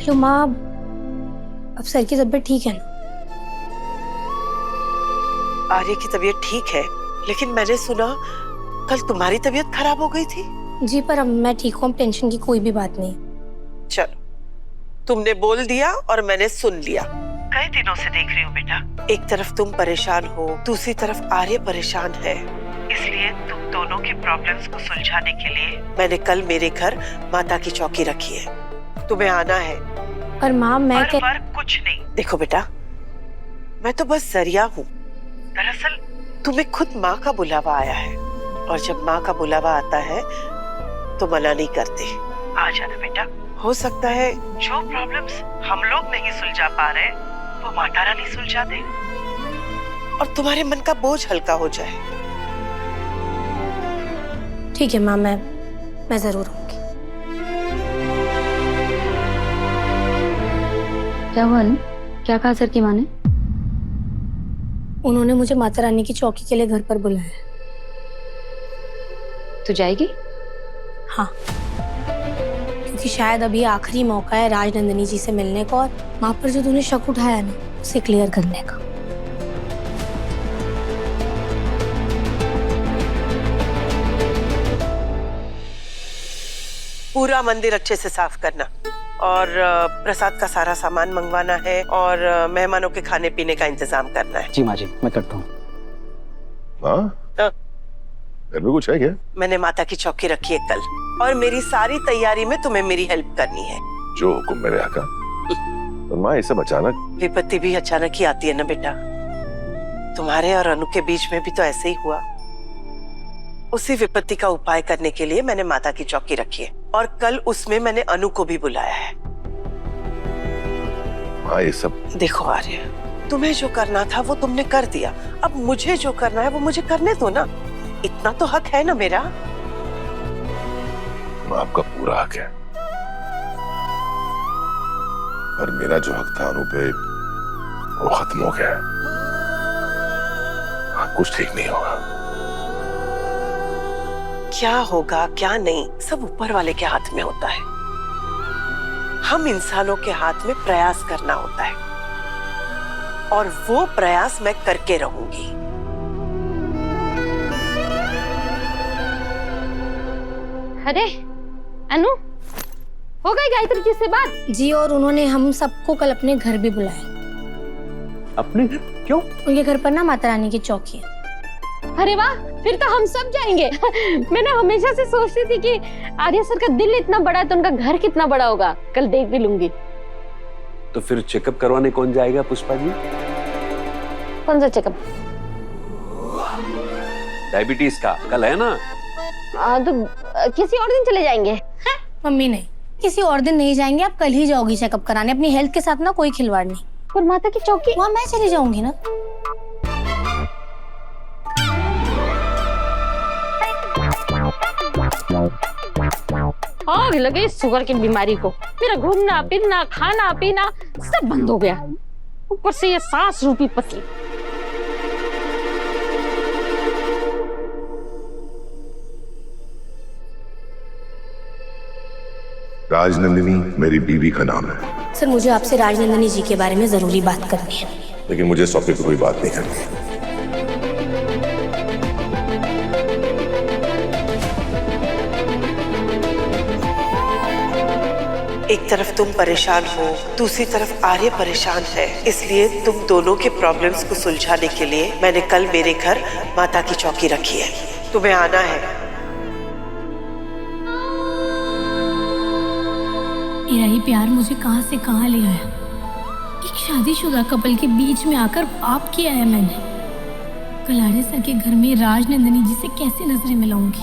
लो माँ, अब सर की तबीयत ठीक है ना? आर्य की तबीयत ठीक है, लेकिन मैंने सुना कल तुम्हारी तबीयत खराब हो गई थी। जी पर अब मैं ठीक हूँ, टेंशन की कोई भी बात नहीं। चलो, तुमने बोल दिया और मैंने सुन लिया। कई दिनों से देख रही हूँ बेटा, एक तरफ तुम परेशान हो, दूसरी तरफ आर्य परेशान है। इसलिए तुम दोनों की प्रॉब्लम्स को सुलझाने के लिए मैंने कल मेरे घर माता की चौकी रखी है। तुम्हें आना है। पर माँ मैं कुछ नहीं। देखो बेटा, मैं तो बस जरिया हूँ। दरअसल तुम्हें खुद माँ का बुलावा आया है, और जब माँ का बुलावा आता है तो मना नहीं करते। आ जाना बेटा। हो सकता है जो प्रॉब्लम्स हम लोग नहीं सुलझा पा रहे वो माता रानी सुलझा दे और तुम्हारे मन का बोझ हल्का हो जाए। ठीक है माँ, मैं जरूर आऊंगी। क्या हुआ अनु? क्या कहा सर की माँ ने? उन्होंने मुझे माता रानी की चौकी के लिए घर पर बुलाया। तू जाएगी? हाँ, क्योंकि शायद अभी आखिरी मौका है राजनंदिनी जी से मिलने का और माँ पर जो तूने शक उठाया ना उसे क्लियर करने का। पूरा मंदिर अच्छे से साफ करना और प्रसाद का सारा सामान मंगवाना है और मेहमानों के खाने पीने का इंतजाम करना है। जी माँ जी, मैं करता हूँ। हाँ? घर में कुछ है क्या? मैंने माता की चौकी रखी है कल, और मेरी सारी तैयारी में तुम्हें मेरी हेल्प करनी है। जो हुक्म मेरे आका। तो माँ ये सब अचानक? विपत्ति भी अचानक ही आती है ना बेटा। तुम्हारे और अनु के बीच में भी तो ऐसे ही हुआ। उसी विपत्ति का उपाय करने के लिए मैंने माता की चौकी रखी है, और कल उसमें मैंने अनु को भी बुलाया है। माँ ये सब? देखो आर्य, तुम्हें जो करना था वो तुमने कर दिया, अब मुझे जो करना है वो मुझे करने दो ना। इतना तो हक है ना मेरा। आपका पूरा हक है, पर मेरा जो हक था अनु पे वो खत्म हो गया। कुछ ठीक नहीं होगा। क्या होगा क्या नहीं सब ऊपर वाले के हाथ में होता है। हम इंसानों के हाथ में प्रयास करना होता है, और वो प्रयास मैं करके रहूंगी। अरे अनु, हो गई गायत्री जी से बात? जी, और उन्होंने हम सबको कल अपने घर भी बुलाया। अपने घर? क्यों? उनके घर पर ना माता रानी की चौकी है। अरे वाह, फिर तो हम सब जाएंगे। मैंने हमेशा से सोचती थी कि आर्य सर का दिल इतना बड़ा है तो उनका घर कितना बड़ा होगा, कल देख भी लूंगी। तो फिर चेकअप करवाने कौन जाएगा पुष्पा जी? कौन सा चेकअप? डायबिटीज का कल है ना? तो किसी और दिन चले जाएंगे। मम्मी नहीं, किसी और दिन नहीं जाएंगे, आप कल ही जाओगी चेकअप कराने। अपनी हेल्थ के साथ ना कोई खिलवाड़ नहीं। और माता की चौकी? वहाँ मैं चली जाऊंगी ना। आग लगे इस शुगर की बीमारी को। मेरा घूमना फिरना खाना पीना सब बंद हो गया, ऊपर से ये सांस रूपी पतली। राजनंदिनी मेरी बीवी का नाम है। सर, मुझे आपसे राजनंदिनी जी के बारे में जरूरी बात करनी है। लेकिन मुझे इस टॉपिक पे कोई बात नहीं करनी। एक तरफ तुम परेशान हो, दूसरी तरफ आर्य परेशान है। इसलिए तुम दोनों के प्रॉब्लम्स को सुलझाने के लिए मैंने कल मेरे घर माता की चौकी रखी है। तुम्हें आना है। मेरा ही प्यार मुझे कहां से कहां ले आया। एक शादीशुदा कपल के बीच में आकर पाप किया है मैंने। कल आर्य सर के घर में राजनंदिनी जी से कैसे नजरें मिलाऊंगी।